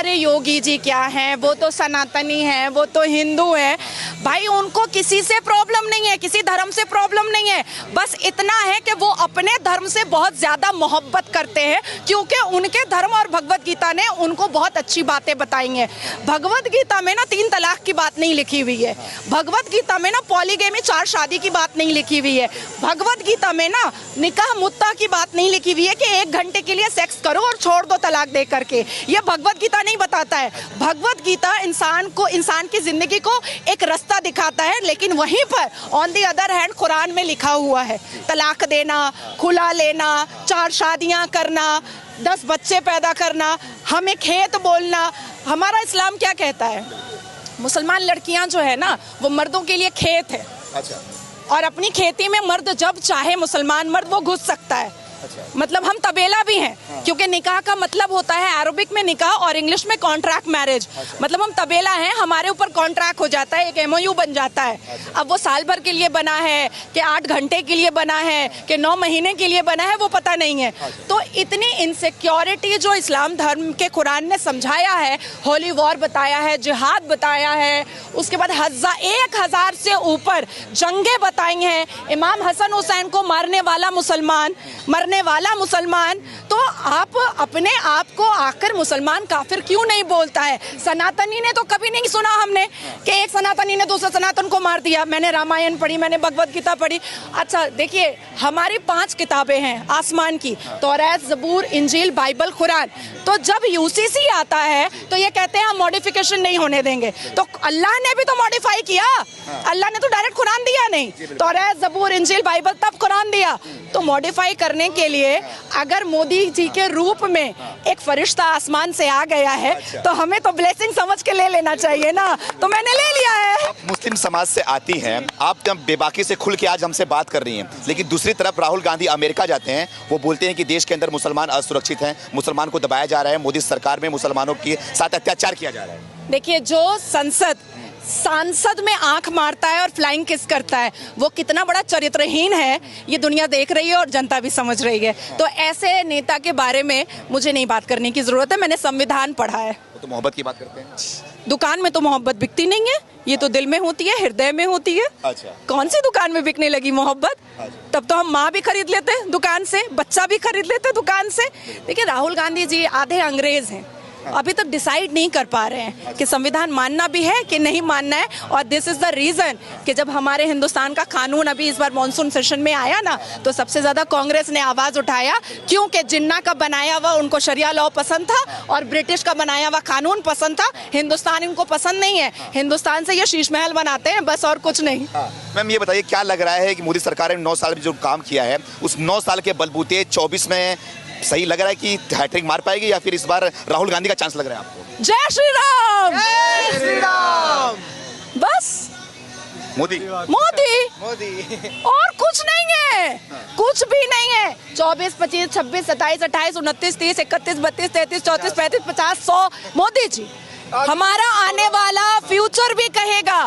अरे योगी जी क्या हैं, वो तो सनातनी हैं, वो तो हिंदू हैं। भाई उनको किसी से प्रॉब्लम नहीं है, किसी धर्म से प्रॉब्लम नहीं है, बस इतना है कि वो अपने धर्म से बहुत ज़्यादा मोहब्बत करते हैं, क्योंकि उनके धर्म और भगवत गीता ने उनको बहुत अच्छी बातें बताई हैं। भगवत गीता में ना 3 तलाक की बात नहीं लिखी हुई है, भगवत गीता में ना पॉलीगेमी 4 शादी की बात नहीं लिखी हुई है, भगवत गीता में ना निकाह मुत्ता की बात नहीं लिखी हुई है कि 1 घंटे के लिए सेक्स करो और छोड़ दो तलाक दे करके। ये भगवत गीता नहीं बताता है। भगवत गीता इंसान को, इंसान की जिंदगी को एक रास्ता दिखाता है, लेकिन वहीं पर on the other hand Quran में लिखा हुआ है तलाक देना, खुला लेना, 4 शादियां करना, 10 बच्चे पैदा करना, हमें खेत बोलना। हमारा इस्लाम क्या कहता है? मुसलमान लड़कियां जो है ना वो मर्दों के लिए खेत है। अच्छा। और अपनी खेती में मर्द जब चाहे मुसलमान मर्द वो घुस सकता है। अच्छा। मतलब हम तबेला भी हैं। हाँ। क्योंकि निकाह का मतलब होता है अरबिक में निकाह और इंग्लिश में कॉन्ट्रैक्ट मैरिज। अच्छा। मतलब हम तबेला हैं, हमारे ऊपर कॉन्ट्रैक्ट हो जाता है, एक एमओयू बन जाता है। अच्छा। अब वो साल भर के लिए बना है कि 8 घंटे के लिए बना है कि 9 महीने के लिए बना है वो पता नहीं है। अच्छा। तो इतनी इनसिक्योरिटी जो इस्लाम धर्म के कुरान ने समझाया है, होली वॉर बताया है, जिहाद बताया है, उसके बाद 1000 से ऊपर जंगें बताई हैं, इमाम हसन हुसैन को मारने वाला मुसलमान, तो आप अपने आप को आकर मुसलमान काफिर क्यों नहीं बोलता है? सनातनी ने तो कभी नहीं सुना हमने कि एक सनातनी ने दूसरे सनातन को मार दिया। मैंने रामायण पढ़ी, मैंने भगवत गीता पढ़ी। अच्छा देखिए, हमारी 5 किताबें हैं आसमान की, तौरात, ज़बूर, इंजील, बाइबल, कुरान। तो जब यूसीसी आता है तो ये कहते हैं हम मॉडिफिकेशन नहीं होने देंगे। तो अल्लाह ने भी तो मॉडिफाई किया, अल्लाह ने तो डायरेक्ट कुरान दिया नहीं, तौरात, ज़बूर, इंजील, बाइबल, तब कुरान दिया। तो मॉडिफाई करने के लिए अगर मोदी जी के रूप में एक फरिश्ता आसमान से आ गया है तो हमें तो ब्लेसिंग समझ के ले लेना चाहिए ना, तो मैंने ले लिया है। आप मुस्लिम समाज से आती हैं, आप जब बेबाकी से खुल के आज हमसे बात कर रही हैं, लेकिन दूसरी तरफ राहुल गांधी अमेरिका जाते हैं, वो बोलते हैं कि देश के अंदर मुसलमान असुरक्षित हैं, मुसलमान को दबाया जा रहा है, मोदी सरकार में मुसलमानों के साथ अत्याचार किया जा रहा है। देखिए, जो सांसद में आंख मारता है और फ्लाइंग किस करता है, वो कितना बड़ा चरित्रहीन है ये दुनिया देख रही है और जनता भी समझ रही है। तो ऐसे नेता के बारे में मुझे नहीं बात करने की जरूरत है, मैंने संविधान पढ़ा है। तो मोहब्बत की बात करते हैं। दुकान में तो मोहब्बत बिकती नहीं है, ये तो दिल में होती है, हृदय में होती है। अच्छा। कौन सी दुकान में बिकने लगी मोहब्बत? अच्छा। तब तो हम माँ भी खरीद लेते दुकान से, बच्चा भी खरीद लेते दुकान से। देखिए, राहुल गांधी जी आधे अंग्रेज हैं, अभी तक डिसाइड नहीं कर पा रहे हैं कि संविधान मानना भी है कि नहीं मानना है। और दिस इज द रीजन कि जब हमारे हिंदुस्तान का कानून अभी इस बार मॉनसून सेशन में आया ना, तो सबसे ज्यादा कांग्रेस ने आवाज उठाया, क्योंकि जिन्ना का बनाया हुआ उनको शरिया लॉ पसंद था और ब्रिटिश का बनाया हुआ कानून पसंद था। हिंदुस्तान इनको पसंद नहीं है, हिंदुस्तान से ये शीश महल बनाते हैं बस, और कुछ नहीं। मैम ये बताइए, क्या लग रहा है कि मोदी सरकार ने 9 साल में जो काम किया है, उस 9 साल के बलबूते 24 में सही लग रहा है कि हैट्रिक मार पाएगी, या फिर इस बार राहुल गांधी का चांस लग रहा है आपको? जय श्री राम, जय श्री राम। बस मोदी और कुछ नहीं है, कुछ भी नहीं है। 24, 25, 26, 27, 28, 29, 30, 31, 32, 33, 34, 35, 50, 100 मोदी जी। हमारा आने वाला फ्यूचर भी कहेगा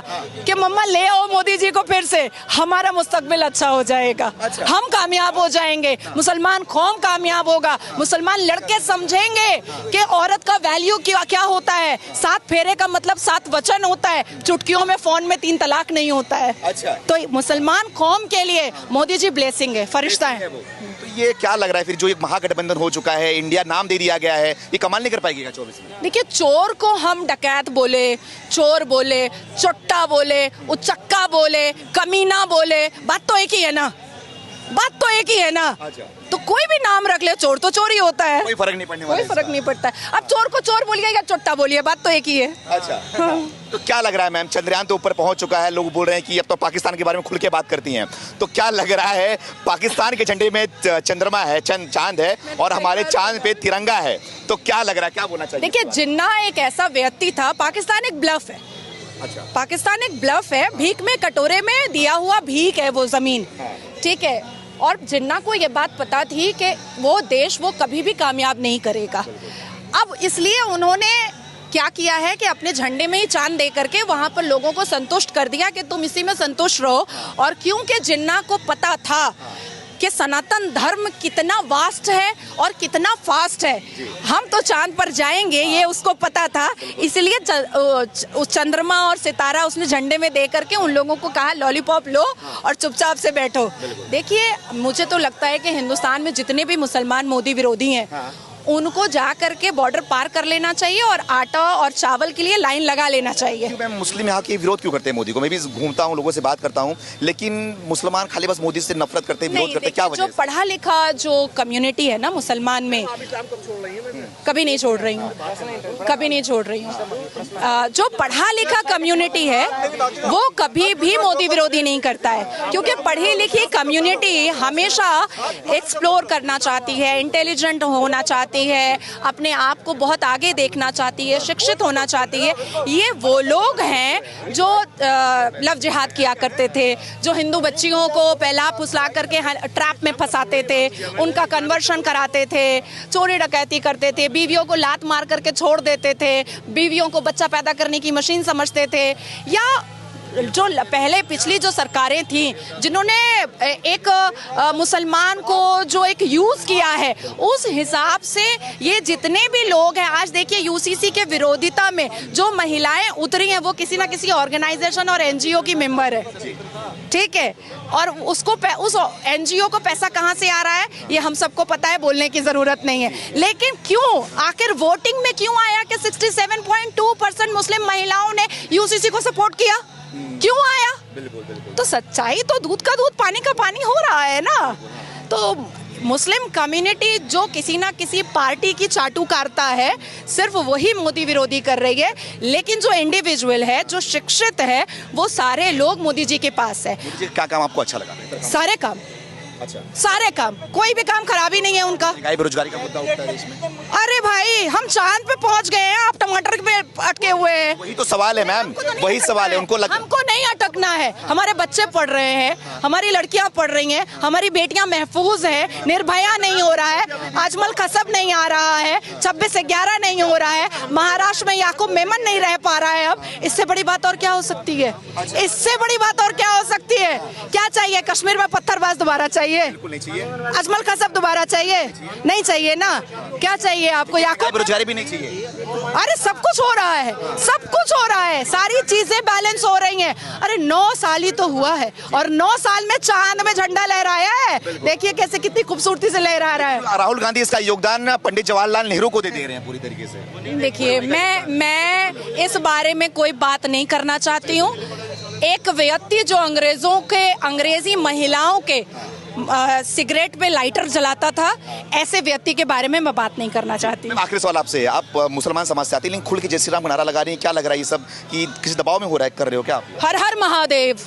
कि मम्मा ले आओ मोदी जी को फिर से, हमारा मुस्तकबिल अच्छा हो जाएगा। अच्छा। हम कामयाब हो जाएंगे, मुसलमान कौम कामयाब होगा, मुसलमान लड़के समझेंगे कि औरत का वैल्यू क्या होता है। 7 फेरे का मतलब 7 वचन होता है, चुटकियों में, फोन में 3 तलाक नहीं होता है। अच्छा। तो मुसलमान कौम के लिए मोदी जी ब्लेसिंग है, फरिश्ता है। तो ये क्या लग रहा है फिर, जो एक महागठबंधन हो चुका है, इंडिया नाम दे दिया गया है, ये कमाल नहीं कर पाएगी 24 में? देखिए, चोर को हम डकैत बोले, चोर बोले, चोट्टा बोले, उचक्का बोले, कमीना बोले, बात तो एक ही है ना, बात तो एक ही है ना। अच्छा। तो कोई भी नाम रख ले, चोर तो चोर ही होता है, कोई फर्क नहीं पड़ने वाला, कोई फर्क नहीं पड़ता है। अब चोर को चोर बोलिए या चोट्टा बोलिए, बात तो एक ही है। अच्छा। हाँ। तो क्या लग रहा है मैम, चंद्रयान तो ऊपर पहुंच चुका है, लोग बोल रहे हैं कि अब तो पाकिस्तान के बारे में खुल के बात करती हैं, तो क्या लग रहा है, पाकिस्तान के झंडे में चंद्रमा है, चांद है, और हमारे चांद पे तिरंगा है, तो क्या लग रहा है, क्या बोलना चाहिए? देखिए, जिन्ना एक ऐसा व्यक्ति था, पाकिस्तान एक ब्लफ है। अच्छा। पाकिस्तान एक ब्लफ है, भीख में कटोरे में दिया हुआ भीख है वो जमीन। ठीक है, और जिन्ना को ये बात पता थी कि वो देश वो कभी भी कामयाब नहीं करेगा। अब इसलिए उन्होंने क्या किया है कि अपने झंडे में ही चांद दे करके वहां पर लोगों को संतुष्ट कर दिया कि तुम इसी में संतुष्ट रहो। और क्योंकि जिन्ना को पता था कि सनातन धर्म कितना वास्ट है और कितना फास्ट है। हम तो चांद पर जाएंगे ये उसको पता था, इसलिए उस चंद्रमा और सितारा उसने झंडे में दे करके उन लोगों को कहा लॉलीपॉप लो और चुपचाप से बैठो। देखिए, मुझे तो लगता है कि हिंदुस्तान में जितने भी मुसलमान मोदी विरोधी हैं, उनको जा करके बॉर्डर पार कर लेना चाहिए और आटा और चावल के लिए लाइन लगा लेना चाहिए। मैम, मुस्लिम यहाँ के विरोध क्यों करते हैं मोदी को? मैं भी घूमता हूँ, लोगों से बात करता हूँ, लेकिन मुसलमान खाली बस मोदी से नफरत करते हैं, विरोध करते हैं, क्या वजह जो है? पढ़ा लिखा जो कम्युनिटी है ना मुसलमान में, कभी नहीं छोड़ रही हूँ, कभी नहीं छोड़ रही हूँ। जो पढ़ा लिखा कम्युनिटी है वो कभी भी मोदी विरोधी नहीं करता है, क्योंकि पढ़ी लिखी कम्युनिटी हमेशा एक्सप्लोर करना चाहती है, इंटेलिजेंट होना चाहती है, अपने आप को बहुत आगे देखना चाहती है, शिक्षित होना चाहती है। ये वो लोग हैं जो लव जिहाद किया करते थे, जो हिंदू बच्चियों को पहला फुसला करके ट्रैप में फंसाते थे, उनका कन्वर्शन कराते थे, चोरी डकैती करते थे, बीवियों को लात मार करके छोड़ देते थे, बीवियों को बच्चा पैदा करने की मशीन समझते थे। या जो पहले पिछली जो सरकारें थी जिन्होंने एक मुसलमान को जो एक यूज किया है, उस हिसाब से ये जितने भी लोग हैं, आज देखिए यूसीसी के विरोधिता में जो महिलाएं उतरी हैं वो किसी ना किसी ऑर्गेनाइजेशन और एनजीओ की मेंबर है, ठीक है, और उसको उस एनजीओ को पैसा कहां से आ रहा है ये हम सबको पता है, बोलने की जरूरत नहीं है। लेकिन क्यों आखिर वोटिंग में क्यों आया कि 67.2% मुस्लिम महिलाओं ने यूसीसी को सपोर्ट किया? क्यों आया? बिल्कुल। तो सच्चाई तो दूध का दूध पानी का पानी हो रहा है ना। तो मुस्लिम कम्युनिटी जो किसी ना किसी पार्टी की चाटुकारिता है, सिर्फ वही मोदी विरोधी कर रही है। लेकिन जो इंडिविजुअल है, जो शिक्षित है, वो सारे लोग मोदी जी के पास है। मोदी जी क्या काम आपको अच्छा लगा? सारे काम, अच्छा, सारे काम, कोई भी काम खराब ही नहीं है उनका। बेरोजगारी का मुद्दा उठता है इसमें। अरे भाई, हम चांद पे पहुंच गए हैं, आप टमाटर पे अटके हुए हैं। वही तो सवाल है मैम, वही सवाल है। हमको नहीं अटकना है। हमारे बच्चे पढ़ रहे हैं, हमारी लड़कियां पढ़ रही हैं, हमारी बेटियां महफूज हैं, निर्भया नहीं हो रहा है, अजमल कसब नहीं आ रहा है, 26/11 नहीं हो रहा है, महाराष्ट्र में याकूब मेमन नहीं रह पा रहा है। अब इससे बड़ी बात और क्या हो सकती है? इससे बड़ी बात और क्या हो सकती है? क्या चाहिए? कश्मीर में पत्थरबाज दोबारा चाहिए? बिल्कुल नहीं चाहिए। अजमल कसब दोबारा चाहिए? नहीं चाहिए ना। क्या चाहिए आपको? याकूब बेरोजगारी भी नहीं चाहिए। अरे सब कुछ हो रहा है, सब कुछ हो रहा है, सारी चीजें बैलेंस हो रही हैं। अरे 9 साल ही तो हुआ है और 9 साल में चांद में झंडा लहराया है। देखिए कैसे, कितनी खूबसूरती से लहरा रहा है। राहुल गांधी इसका योगदान पंडित जवाहरलाल नेहरू को दे रहे हैं पूरी तरीके से। देखिए, मैं इस बारे में कोई बात नहीं करना चाहती हूँ। एक व्यक्ति जो अंग्रेजी महिलाओं के सिगरेट पे लाइटर जलाता था, ऐसे व्यक्ति के बारे में मैं बात नहीं करना चाहती। आखिरी सवाल आपसे, आप मुसलमान समाज से आते हैं, लेकिन खुल के जय श्री राम का नारा लगा रही हैं, क्या लग रहा है ये सब कि किसी दबाव में हो रहा है, कर रहे हो क्या आप? हर हर महादेव।